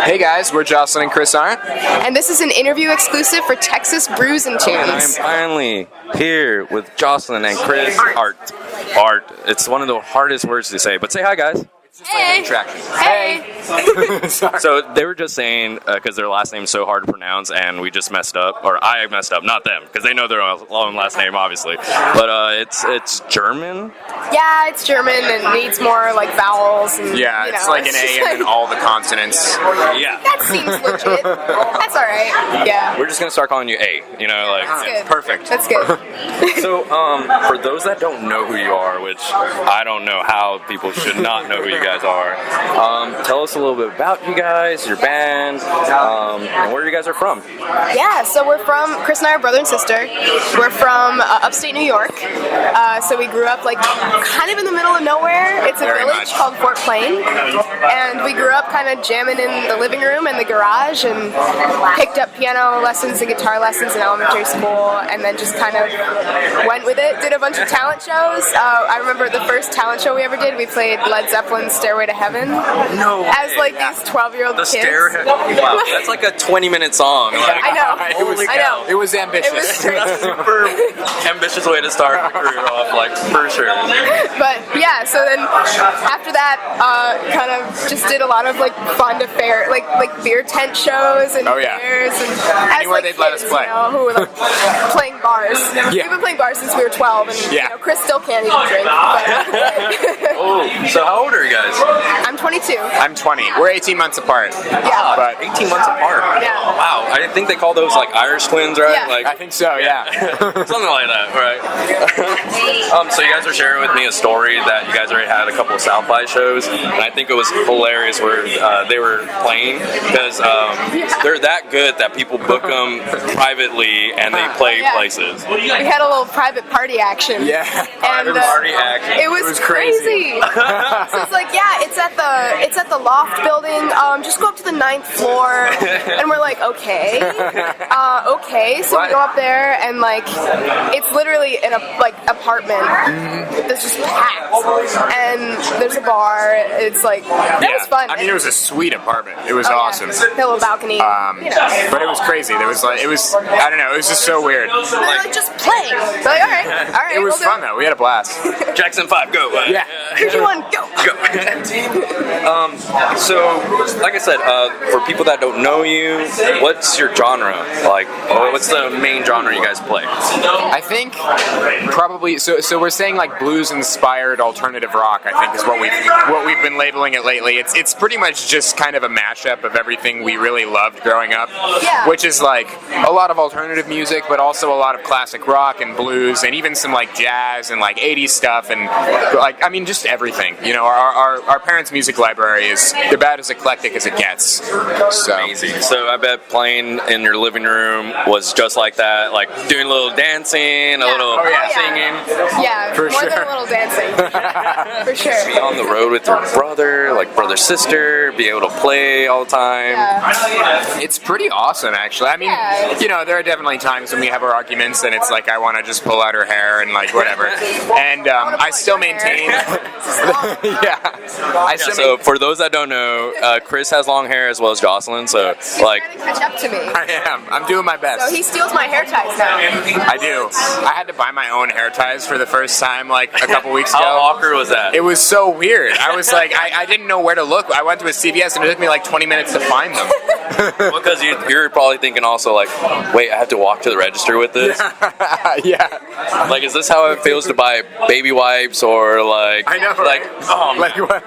Hey guys, we're Jocelyn and Chris Arndt. And this is an interview exclusive for Texas Brews and Tunes. And I'm finally here with Jocelyn and Chris Arndt. It's one of the hardest words to say, but say hi, guys. Hey. Hey. So they were just saying, because their last name's so hard to pronounce, and we just messed up, or I messed up, not them, because they know their own last name, obviously. But it's German? Yeah, it's German and needs more like vowels. And, Yeah, it's like an A and then all the consonants. Yeah. That seems legit. That's alright. Yeah. We're just going to start calling you A, That's good. Perfect. That's good. So, for those that don't know who you are, which I don't know how people should not know who you guys are, tell us a little bit about you guys, your band, and where you guys are from. Yeah, so we're from, Chris and I are brother and sister. We're from upstate New York. So we grew up like kind of in the middle of nowhere. It's a Very village much. called Fort Plain. And we grew up kind of jamming in the living room and the garage and picked up piano lessons and guitar lessons in elementary school and then just kind of went with it. Did a bunch of talent shows. I remember the first talent show we ever did, we played Led Zeppelin's Stairway to Heaven. No. As like these 12-year-old kids. Wow, that's like a 20-minute song. Like, I know. Holy I know. It was ambitious. It was crazy. super ambitious way to start a career off, like, for sure. But yeah, so then after that, kind of just did a lot of like fun affair, like beer tent shows and Oh, yeah. fairs and Anywhere they'd let us kids, play. You know, who were like playing bars. Yeah. We've been playing bars since we were 12, and Yeah. you know, Chris still can't even drink. But Oh, so how old are you guys? I'm 22. I'm 20. We're 18 months apart. Yeah. But 18 months apart. Yeah. Wow, I think they call those like Irish twins, right? Yeah. Like, I think so, yeah. something like that, right? So you guys were sharing with me a story that you guys already had a couple of South by shows, and I think it was hilarious where they were playing because they're that good that people book them privately and they play Yeah. places. We had a little private party action. Yeah. And Party action. it was crazy. So it's like, yeah, it's at the loft building. Just go up to the 9th floor, and we're like, okay. So we go up there, and like, it's literally in a like apartment that's just packed, and there's a bar. It's like that was fun. I mean, it was a sweet apartment. It was awesome. Yeah. The little balcony. But it was crazy. There was like, it was, I don't know, it was just so weird. And they're like, just play. So like, all right. It was we'll do fun though. We had a blast. Jackson 5, go. Yeah. 3, 2, 1, go. So, like I said, for people that don't know you, what's your genre? Like, what's the main genre you guys play? I think probably so we're saying like blues inspired alternative rock, I think is what we've been labeling it lately. It's pretty much just kind of a mashup of everything we really loved growing up. Yeah. Which is like a lot of alternative music, but also a lot of classic rock and blues and even some like jazz and like 80s stuff and like, I mean, just everything. You know, our parents' music library is about as eclectic as it gets. So Amazing. So I bet playing in your living room was just like that, like doing a little dancing, a little singing. Yeah, For more sure. than a little dancing. For sure. Be on the road with your brother, like brother sister, be able to play all the time. Yeah. it's pretty awesome, actually. I mean, Yeah. you know, there are definitely times when we have our arguments and it's like I want to just pull out her hair and like whatever. And I still maintain. So for those that don't know, Chris has long hair as well as Jocelyn. So He's like, trying to catch up to me. I am. I'm doing my best. So he steals my hair ties now. I do. I had to buy my own hair ties for the first time like a couple weeks ago. how awkward was that? It was so weird. I was like, I didn't know where to look. I went to a CVS and it took me like 20 minutes to find them. Because you're probably thinking also like, wait, I have to walk to the register with this. Yeah. Like, is this how it feels to buy baby wipes or like? I know, Like, right? Like what?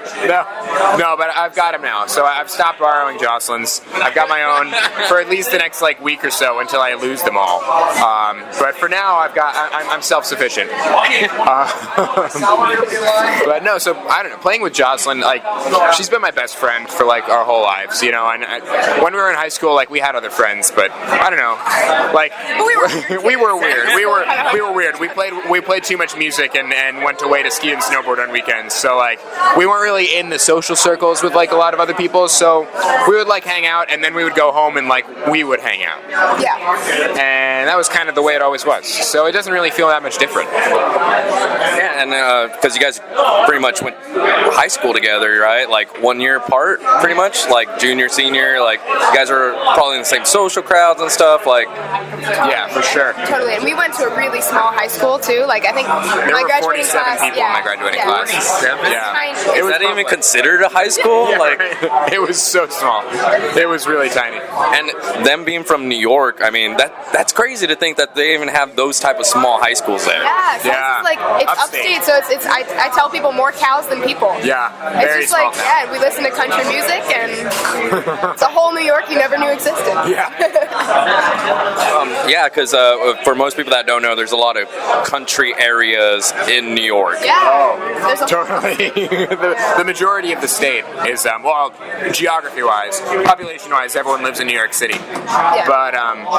No, but I've got them now. So I've stopped borrowing Jocelyn's. I've got my own for at least the next like week or so until I lose them all. But for now, I'm self-sufficient. But no, so I don't know. Playing with Jocelyn, like she's been my best friend for like our whole lives, you know. And when we were in high school, like we had other friends, but I don't know, like we were weird. We were weird. We played too much music and went away to ski and snowboard on weekends. So like we weren't really in the social circles with like a lot of other people. So we would like hang out and then we would go home and like we would hang out. Yeah. And that was kind of the way it always was. So it doesn't really feel that much different. Yeah, and because you guys pretty much went high school together, right? graduate like 1 year apart, pretty much, like junior, senior. Like you guys are probably in the same social crowds and stuff. Like, yeah, for sure. Totally, and we went to a really small high school too. Like I think There my were graduating 47 class. people in my graduating class. 47? Yeah. Is that even considered a high school? Yeah, Like, right. It was so small. It was really tiny. and them being from New York, I mean, that's crazy to think that they even have those type of small high schools there. Yeah, so Yeah. it's like it's upstate, so it's I tell people more cows than people. Yeah, It's very just small like, town. yeah, we listen to country music, and it's a whole New York you never knew existed. Yeah. Yeah, because for most people that don't know, there's a lot of country areas in New York. Yeah. There's a Totally. The majority of the state is, well, geography-wise, population-wise, everyone lives in New York City. Yeah. But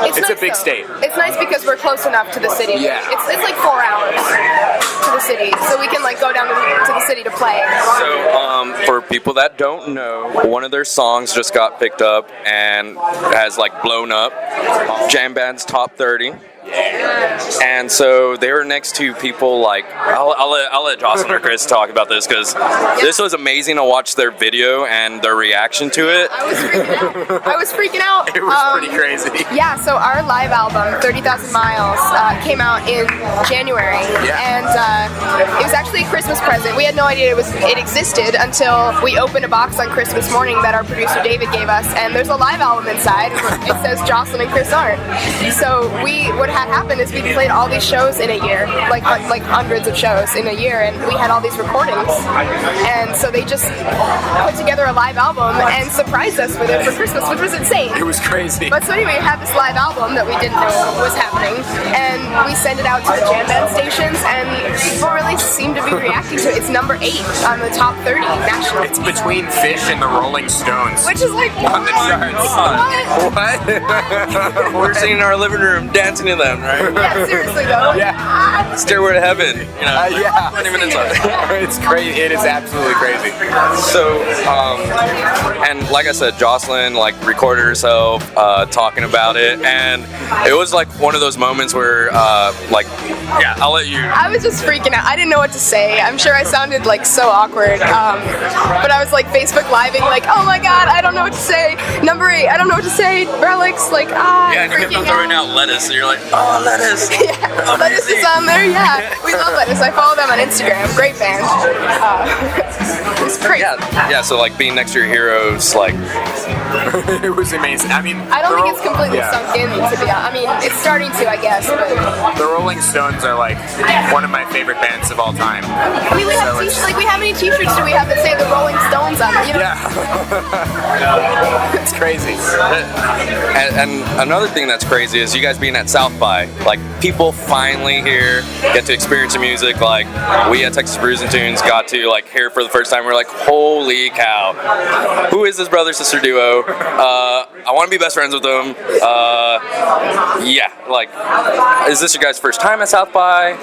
it's nice, a big though. state. It's nice because we're close enough to the city. Yeah. It's like 4 hours to the city, so we can like go down to the city to play. So, for people that don't know, one of their songs just got picked up and has like blown up. Jam Band's Top 30. And so they were next to people like I'll let Jocelyn or Chris talk about this because this was amazing to watch their video and their reaction to it. I was freaking out. It was pretty crazy. Yeah, so our live album, 30,000 Miles, came out in January, and it was actually a Christmas present. We had no idea it existed until we opened a box on Christmas morning that our producer David gave us, and there's a live album inside. It says Jocelyn and Chris Arndt. So what had happened is we played all these shows in a year, like hundreds of shows in a year, and we had all these recordings, and so they just put together a live album and surprised us with it for Christmas, which was insane. It was crazy. But so anyway, we had this live album that we didn't know was happening, and we sent it out to the jam band stations, and people really seem to be reacting to it. It's number 8 on the top 30 national. It's between Fish and the Rolling Stones. Which is like, on the charts. what? What? We're sitting in our living room dancing to them, right? Yeah, seriously though. Yeah. Stairway to Heaven. You know, Yeah. 20 minutes of it. It's crazy. It is absolutely crazy. So, and like I said, Jocelyn like recorded herself talking about it, and it was like one of those moments where, I'll let you. I was just freaking out. I didn't know what to say. I'm sure I sounded like so awkward. But I was like Facebook living, like, oh my god, I don't know what to say. Number 8, I don't know what to say. Relics, like, Yeah, and you kept on freaking throwing out. out lettuce, and you're like, oh, lettuce. Yeah, Lettuce is on there. Yeah, we love Lettuce. I follow them on Instagram. Great band. It's great. Yeah. So like being next to your heroes, like It was amazing. I mean, I don't the think it's completely sunk in, to be honest. I mean, it's starting to, I guess. But The Rolling Stones are like one of my favorite bands of all time. I mean, we have how many T-shirts do we have that say the Rolling Stones on them? You know? Yeah. It's crazy. and another thing that's crazy is you guys being at South by. Like people finally here get to experience the music. Like we at Texas Brews and Tunes got to like hear for the first time. We're like, holy cow, who is this brother sister duo? I want to be best friends with them. Yeah, like, is this your guys' first time at South by?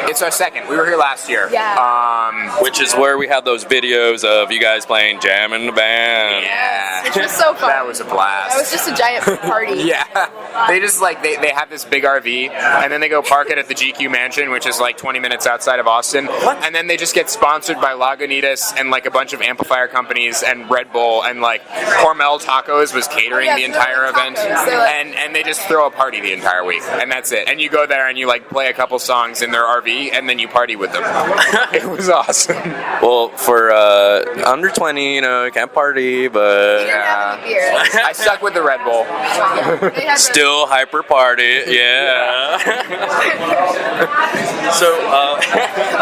It's our second. We were here last year. Yeah. Which is where we have those videos of you guys playing Jam in the Band. Yeah. Which was so fun. That was a blast. That was just a giant party. Yeah. They just like, they have this big RV, and then they go park it at the GQ Mansion, which is like 20 minutes outside of Austin. What? And then they just get sponsored by Lagunitas and like a bunch of amplifier companies and Red Bull, and like Hormel Tacos was catering the entire event. And they just throw a party the entire week, and that's it. And you go there and you like play a couple songs in their RV, and then you party with them. It was awesome. Well, for under 20, you know, you can't party, but I stuck with the Red Bull. still hyper party, yeah. So, Oh,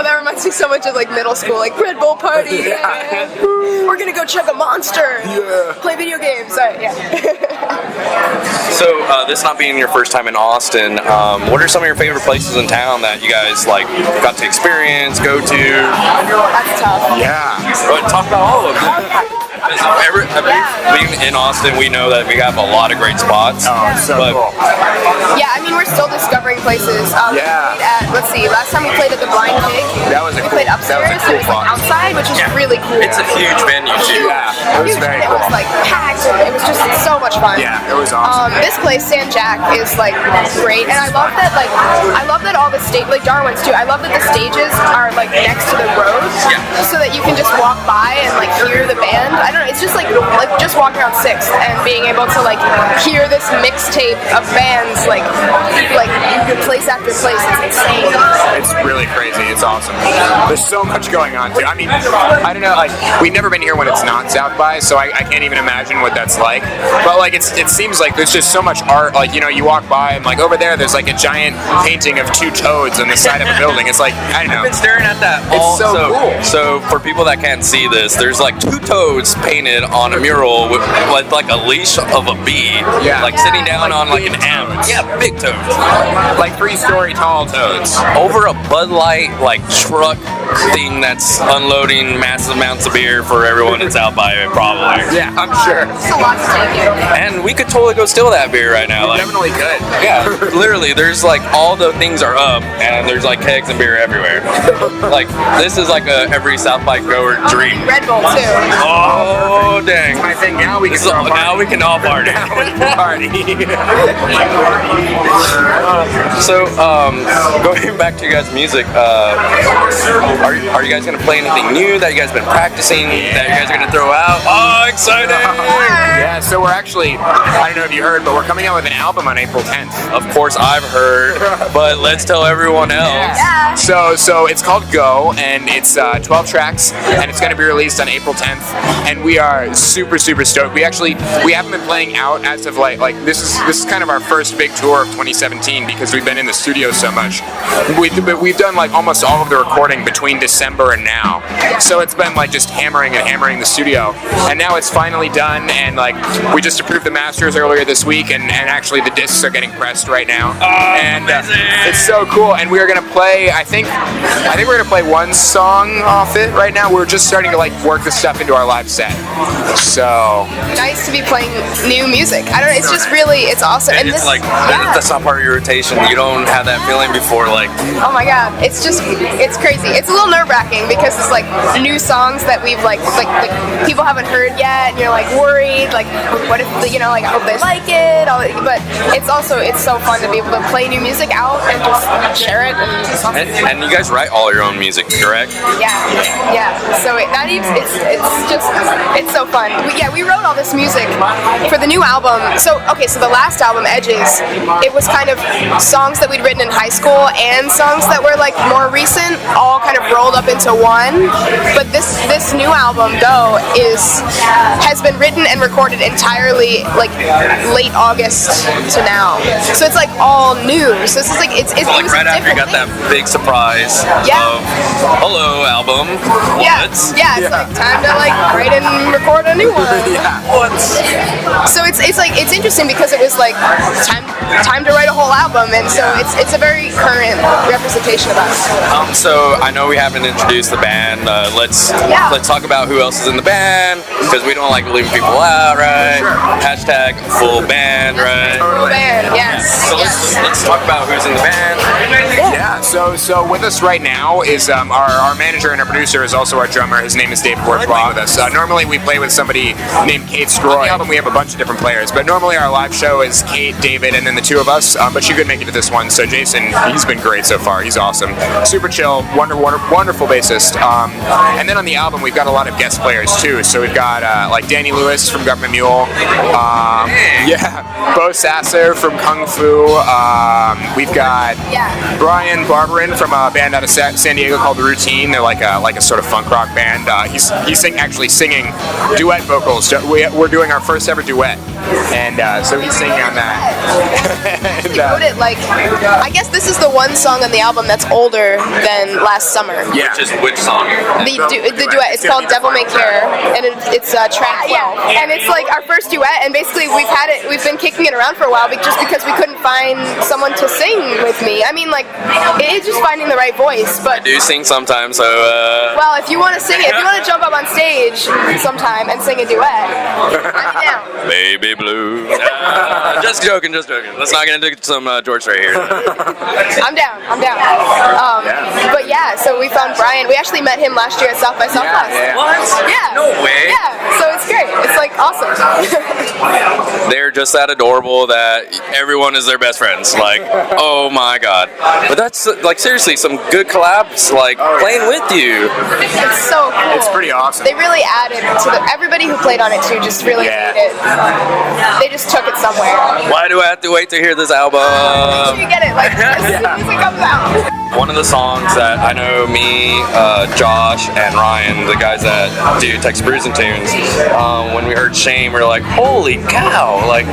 that reminds me so much of like middle school, like Red Bull party. Yeah. We're gonna go chug a Monster. Yeah. Play video games. Yeah. So, this not being your first time in Austin, what are some of your favorite places in town that you guys like got to experience, go to? That's tough. Yeah. But talk about all of them. Being in Austin, we know that we have a lot of great spots. Oh, so cool. Yeah, I mean, we're still discovering places. We played at, let's see, last time we played at the Blind Pig. That was a We played upstairs, that was a cool it was like outside, which is really cool. It's a huge venue too. Yeah, it was Huge, very and cool. it was like packed, and it was just so much fun. Yeah, it was awesome. This place, San Jack, is like great, and I love that all the like Darwin's too. I love that the stages are like next to the roads, so that you can just walk by and like hear the band. I don't know, it's just like just walking around 6th and being able to like hear this mixtape of bands like place after place. It's insane. It's really crazy. It's awesome. There's so much going on too. I mean, I don't know. Like, we've never been here when it's not South by, so I can't even imagine what that's like. But like, it seems like there's just so much art. Like, you know, you walk by and like over there, there's like a giant painting of 2 toads on the side of a building. It's like, I don't know. I've been staring at that. It's so cool. So for people that can't see this, there's like 2 toads painted on a mural with like a leash of a bee, like sitting down on like an M. Yeah, big toads. Like 3-story tall toads. Over a Bud Light like truck thing that's unloading massive amounts of beer for everyone in South by, probably. Yeah, I'm sure. It's a lot to take in. And we could totally go steal that beer right now. Like, Definitely good. yeah, literally, there's like all the things are up, and there's like kegs and beer everywhere. Like, this is like a every South by goer dream. Red Bull too. Oh dang! I think now we can Now we can all party. party. So, going back to you guys' music, are you guys gonna play anything new that you guys been practicing that you guys are gonna throw out? Oh, exciting! Yeah, so we're actually, I don't know if you heard, but we're coming out with an album on April 10th. Of course, I've heard, but let's tell everyone else. Yeah. So it's called Go, and it's 12 tracks, and it's going to be released on April 10th, and we are super stoked. We haven't been playing out as of like this is kind of our first big tour of 2017 because we've been in the studio so much. We've done like almost all of the recording between December and now, so it's been like just hammering the studio, and now it's finally done, and like we just approved the masters earlier this week, and actually the discs are getting pressed right now, and it's so cool. And we are gonna play. I think we're gonna play one song off it right now. We're just starting to like work the stuff into our live set. So Nice to be playing new music. I don't know. It's just really, it's awesome. And It's this, like that's not part of your rotation. You don't have that feeling before, like. oh my god, it's crazy. It's a little nerve-wracking because it's like new songs that we've like people haven't heard yet, and you're like worried, like what if like I hope they like it. But it's so fun to be able to play new music out and just share it. And you guys write all your own music, correct? Yeah. So it's so fun. We wrote all this music for the new album. So the last album, Edges, it was kind of songs that we'd written in high school and songs that were like more recent, all kind of rolled up into one. But this new album, Go, has been written and recorded entirely like late August to now. So it's like all new. So it's like it was Right a after you got that big surprise of hello album. It's like time to like write and record a new one. So it's interesting because it was like time to write a whole album, and so it's a very current representation of us. So I know we haven't introduced the band. Let's talk about who else is in the band, because we don't like leaving people out, right? Hashtag full band, right? Full band, yes. So let's talk about who's in the band. Yeah, so with us right now is our manager and our producer is also our drummer. His name is David Bourgeois with us. Normally we play with somebody named Kate Stroy. On the album we have a bunch of different players, but normally our live show is Kate, David, and then the 2 of us. But she couldn't make it to this one, so Jason, he's been great so far. He's awesome. Super chill, wonderful bassist. And then on the album we've got a lot of guest players too. So we've got like Danny Lewis from Government Mule. Bo Sasser from Kung Fu. We've got Brian Barberin from a band out of San Diego called The Routine. They're like a sort of funk rock band. He's actually singing duet vocals. We're doing our first ever duet. and so he's singing on that. He wrote it like, I guess this is the one song on the album that's older than Last Summer. Yeah. Which song? The duet. It's called Devil May Care, and it's track 12. And it's like our first duet, and basically we've been kicking it around for a while, just because we couldn't find someone to sing with me. I mean, like, it's just finding the right voice. But I do sing sometimes, so. Well, if you want to sing it, if you want to jump up on stage sometime and sing a duet, I'm down. Baby Blue. Just joking. Let's not get into some George right here. I'm down. But yeah, so we found Brian. We actually met him last year at South by Southwest. Yeah. What? Yeah. No way. Yeah. So it's great. It's like awesome. They're just that adorable that everyone is their best friends. Like, oh my god. But that's like seriously some good collabs. Like playing with you. It's so cool. It's pretty awesome. They really added to everybody who played on it too. Just really made it. They just took it somewhere. Why do I have to wait to hear this album? You get it like as soon as it comes out. One of the songs that I know me, Josh, and Ryan, the guys that do TXBrewsandTunes, when we heard Shame, we were like, holy cow! Like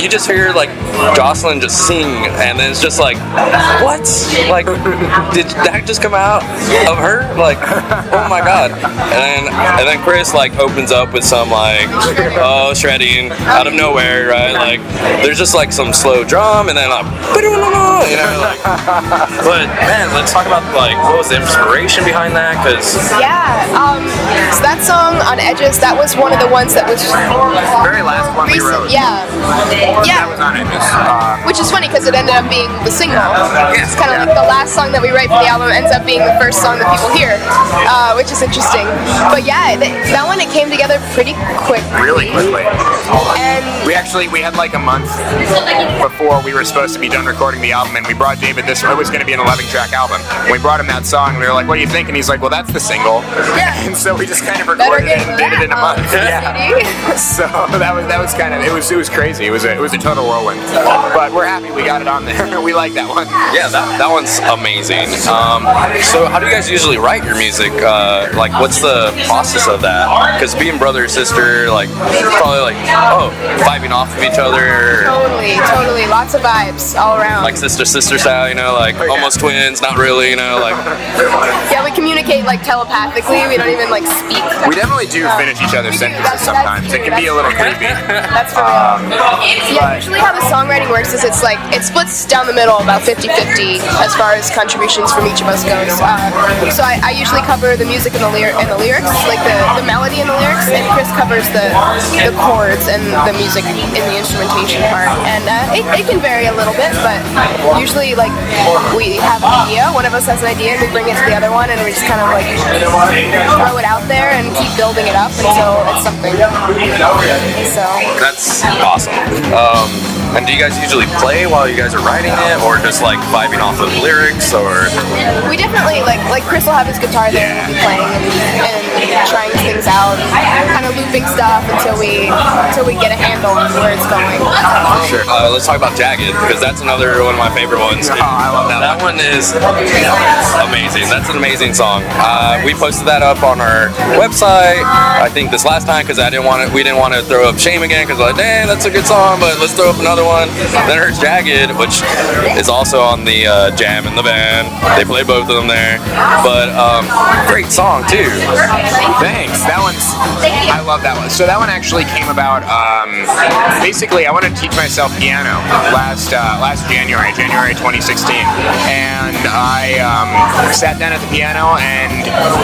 you just hear like Jocelyn just sing, and then it's just like, what? Like, did that just come out of her? Like, oh my god! And then Chris like opens up with some like shredding out of nowhere, right? Like, there's just like some slow drum, and then like, you know, like. But man, let's talk about like what was the inspiration behind that? Cause so that song on Edges, that was one of the ones that was Very last one we wrote. Yeah. That was on Edges. Which is funny because it ended up being the single. It's kind of like the last song that we write for the album ends up being the first song that people hear, which is interesting. But yeah, that one it came together pretty quick. Really quickly. And We had like a month before we were supposed to be done recording the album, and we brought David this. It was going to be an 11-track album. We brought him that song, and we were like, "What do you think?" And he's like, "Well, that's the single." Yeah. And so we just kind of recorded it and did it in a month. So that was kind of it was crazy. It was a total whirlwind. But we're happy we got it on there. We like that one. yeah, that one's amazing. So how do you guys usually write your music? Like, what's the process of that? Because being brother or sister, like, probably like vibing off of each other. Totally, lots of vibes all around. Like sister style, you know, like almost twins, not really, you know, like. Yeah, we communicate like telepathically. We don't even like speak. We definitely do finish each other's sentences sometimes. It can be a little creepy. That's for real. Yeah, usually how the songwriting works is it's like it splits down the middle about 50-50 as far as contributions from each of us goes. So I usually cover the music and the lyrics, like the melody and the lyrics, and Chris covers the chords and the music in the instrumentation part. And it can vary a little bit, but usually like we have an idea, one of us has an idea, and we bring it to the other one, and we just kind of like throw it out there and keep building it up until it's something. So That's awesome. And do you guys usually play while you guys are writing it, or just like vibing off of lyrics, or? we definitely like Chris will have his guitar there and we'll be playing and trying things out, kind of looping stuff until we get a handle on where it's going. Sure. Let's talk about Jagged, because that's another one of my favorite ones. Oh, I love that. That one is amazing. That's an amazing song. We posted that up on our website, I think this last time, because we didn't want to throw up Shame again, because like, dang, that's a good song, but let's throw up another one. Then here's Jagged, which is also on the Jam in the Band. They play both of them there. But great song too. Thanks. I love that one. So that one actually came about. Basically, I wanted to teach myself piano last January 2016, and I sat down at the piano and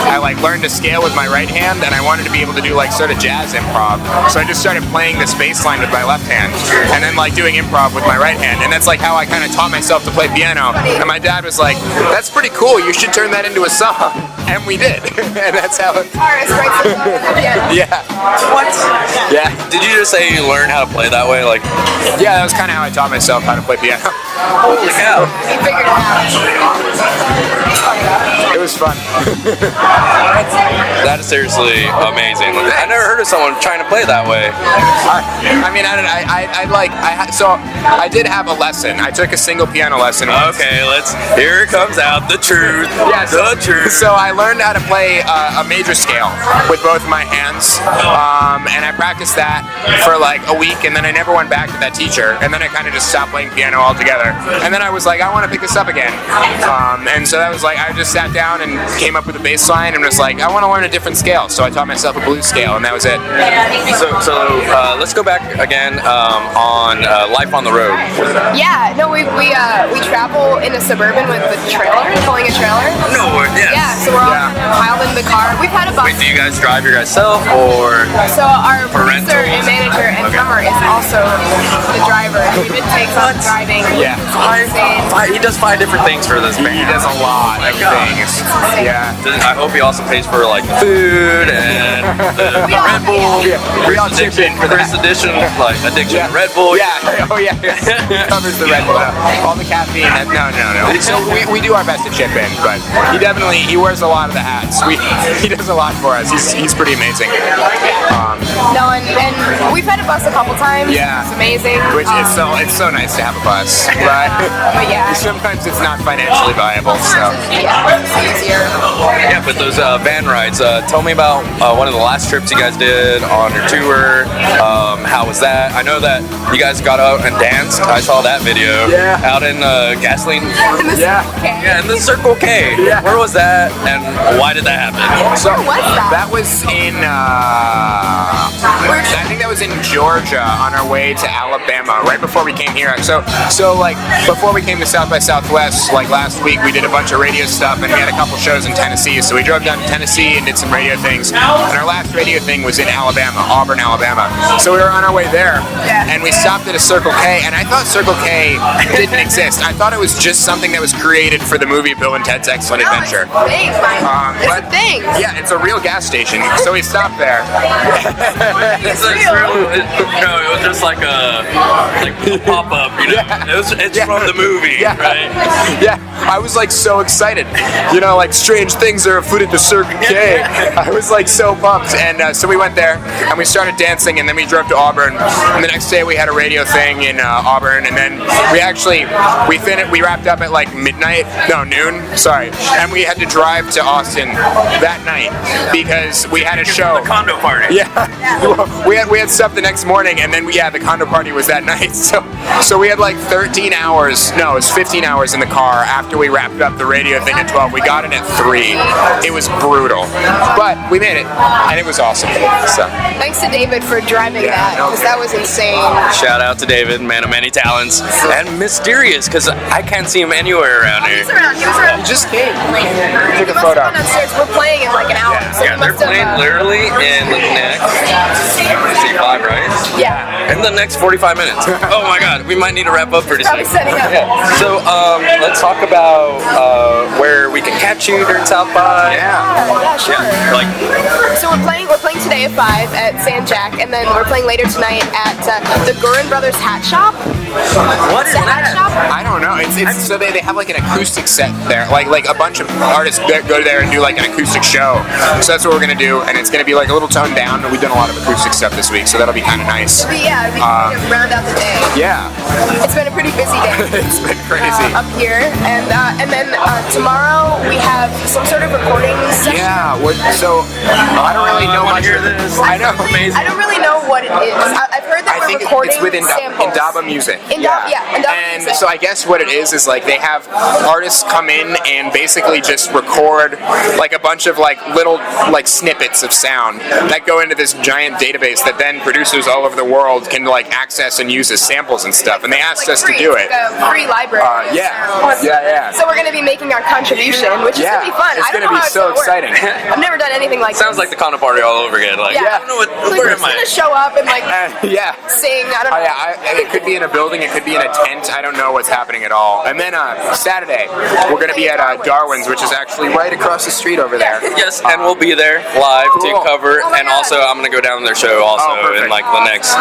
I like learned to scale with my right hand, and I wanted to be able to do like sort of jazz improv. So I just started playing this bass line with my left hand, and then like doing improv with my right hand, and that's like how I kind of taught myself to play piano. And my dad was like, "That's pretty cool. You should turn that into a song." And we did, and that's how it. Yeah. What? Yeah. Did you just say you learned how to play that way? Like, Yeah, that was kind of how I taught myself how to play piano. holy cow. We figured it out. It was fun. That is seriously amazing. I never heard of someone trying to play that way. I mean, so I did have a lesson. I took a single piano lesson once. Okay, here it comes out, the truth. Yeah, the truth. So I learned how to play a major scale with both my hands, and I practiced that for like a week, and then I never went back to that teacher, and then I kind of just stopped playing piano altogether. And then I was like, I want to pick this up again. And so that was like, I just sat down and came up with a bass line and was like, I want to learn a different scale. So I taught myself a blues scale, and that was it. So let's go back again on life on the road. Yeah, no, we travel in a Suburban with a trailer, pulling a trailer. No, yes. Yeah, so we're all piled in the car. We've had a bus. Wait, do you guys drive yourself or? So our producer rentals? and manager and drummer is also the driver. David takes on driving. Yeah. He does 5 different things for this band. He does a lot of things. Yeah. I hope he also pays for like food and the Red Bull. We all chip in for First that. edition, like addiction to Red Bull. Yeah. Oh yeah. Covers the Red Bull. All the caffeine. No. So we do our best to chip in, but he wears a lot of the hats. He does a lot for us. He's pretty amazing. No, and we've had a bus a couple times. Yeah. It's amazing. Which it's so nice to have a bus, but yeah. sometimes it's not financially viable. So Yeah, it's easier. Yeah, but those van rides. Tell me about one of the last trips you guys did on your tour. How was that? I know that you guys got out and danced. I saw that video. Yeah. Out in gasoline. Yeah. Yeah, in the Circle K. Yeah. Where was that, and why did that happen? So Where was that? that was in I think that was in Georgia on our way to Alabama right before we came here. So like before we came to South by Southwest, like last week we did a bunch of radio stuff and we had a couple shows in Tennessee. So we drove down to Tennessee and did some radio things. And our last radio thing was in Alabama, Auburn, Alabama. So we were on our way there and we stopped at a Circle K, and I thought Circle K didn't exist. I thought it was just something that was created for the movie Bill and Ted's Excellent Adventure. It's a thing. Yeah, it's a real gas station. So we stopped there. It's real. No, it was just like a pop up. You know, it's from the movie, right? Yeah, I was like so excited. You know, like strange things are afoot at the Circle K. I was like so pumped, and so we went there and we started dancing, and then we drove to Auburn. And the next day we had a radio thing in Auburn, and then we wrapped up at like noon. Sorry, and we had to drive to Austin that night because we had a show. The condo party. Yeah, we had stuff the next morning, and then the condo party was that night. So we had like 13 hours. No, it was 15 hours in the car after we wrapped up the radio thing at 12. We got in at 3. It was brutal, but we made it, and it was awesome. So Thanks to David for driving that, because that was insane. Shout out to David, man of many talents, and mysterious because I can't see him anywhere around here. He was around. he just came. He Took a must photo. have gone upstairs. We're playing in like an hour. So Yeah, he they're must have, playing literally in the next 65, right? Yeah. In the next 45 minutes. Oh my God, we might need to wrap up pretty soon. Probably setting up. Yeah. So let's talk about where we can catch you during South by. Yeah, sure. Like, So we're playing today at 5 at San Jack, and then we're playing later tonight at the Gurin Brothers Hat Shop. what is It's a hat that? shop. I don't know. It's so they have like an acoustic set there, like a bunch of artists that go there and do like an acoustic show. So that's what we're gonna do, and it's gonna be like a little toned down. We've done a lot of acoustic stuff this week, so that'll be kind of nice. We can round out the day. Yeah, It's been a pretty busy day. it's been crazy. Up here, and then tomorrow we have some sort of recording session. Yeah, so I don't really know much. hear this. I know. I don't really know what it is. I've heard that I we're think recording it's with samples. Indaba Music. Indaba And Music. so I guess what it is like they have artists come in and basically just record like a bunch of like little like snippets of sound that go into this giant database that then producers all over the world can like access and use as samples and stuff. And they asked us to do it. It's like a free library. Yeah. So we're going to be making our contribution, which is going to be fun. It's I don't going to know be how so it's gonna work. exciting. I've never done anything like Sounds this. like the condo party all over again. Like, Yeah. I don't know Like, where we're am just I? gonna show up and like Yeah. sing. I don't know. Oh yeah, it could be in a building, it could be in a tent. I don't know what's happening at all. And then Saturday, we're going to be at Darwin's, which is actually right across the street over there. Yes, and we'll be there live to Cool. cover, Oh my and God. also I'm going to go down to their show also perfect. in like the next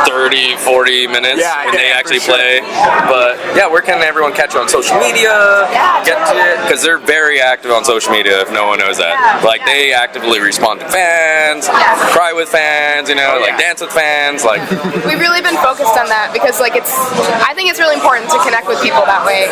30, 40 minutes Yeah, when they yeah, actually for sure. play. But yeah, where can everyone catch you on social media? Yeah, Get to it, because they're very active on social media if no one knows that. Yeah, Like yeah. they actively respond to fans, Yeah. cry with fans, you know, Oh, like yeah. dance with fans, like We've really been focused on that because, like, I think it's really important to connect with people that way.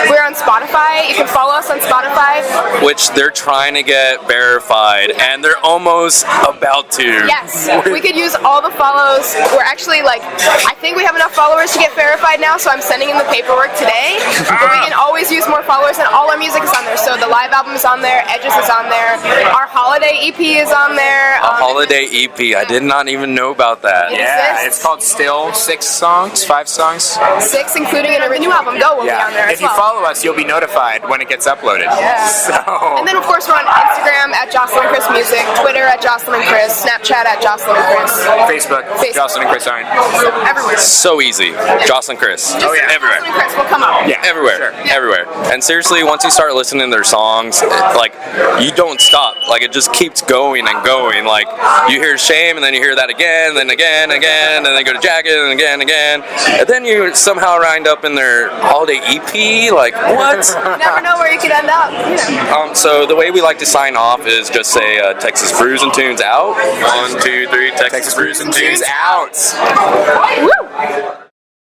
We're on Spotify. You can follow us on Spotify. which they're trying to get verified, and they're almost about to. Yes, we could use all the follows. We're actually, like, I think we have enough followers to get verified now, so I'm sending in the paperwork today. But we can always use more followers, and all our music is on there. So the live album is on there, Edges is on there, our holiday EP is on there. Holiday EP. I did not even know about that. Yeah, exists. it's called Still. 6 songs, 5 songs. 6, including a new album, Go, will be on there If as you well. follow us, you'll be notified when it gets uploaded. Yeah. So. And then, of course, we're on Instagram at Jocelyn and Chris Music, Twitter at Jocelyn and Chris, Snapchat at Jocelyn and Chris. Facebook, Jocelyn and Chris Arndt. Everywhere. So easy. Jocelyn Chris. Oh, yeah. Everywhere. Jocelyn and Chris will come up. Yeah, Everywhere, sure. everywhere. And seriously, once you start listening to their songs, like, you don't stop. Like, it just keeps going and going. Like, you hear Shame, and then you hear that again, then again, and then go to Jagged, and again. And then you somehow wind up in their holiday EP. Like, what? You never know where you could end up. You know. So the way we like to sign off is just say Texas Brews and Tunes out. 1, 2, 3, Texas Brews and Tunes out. Woo!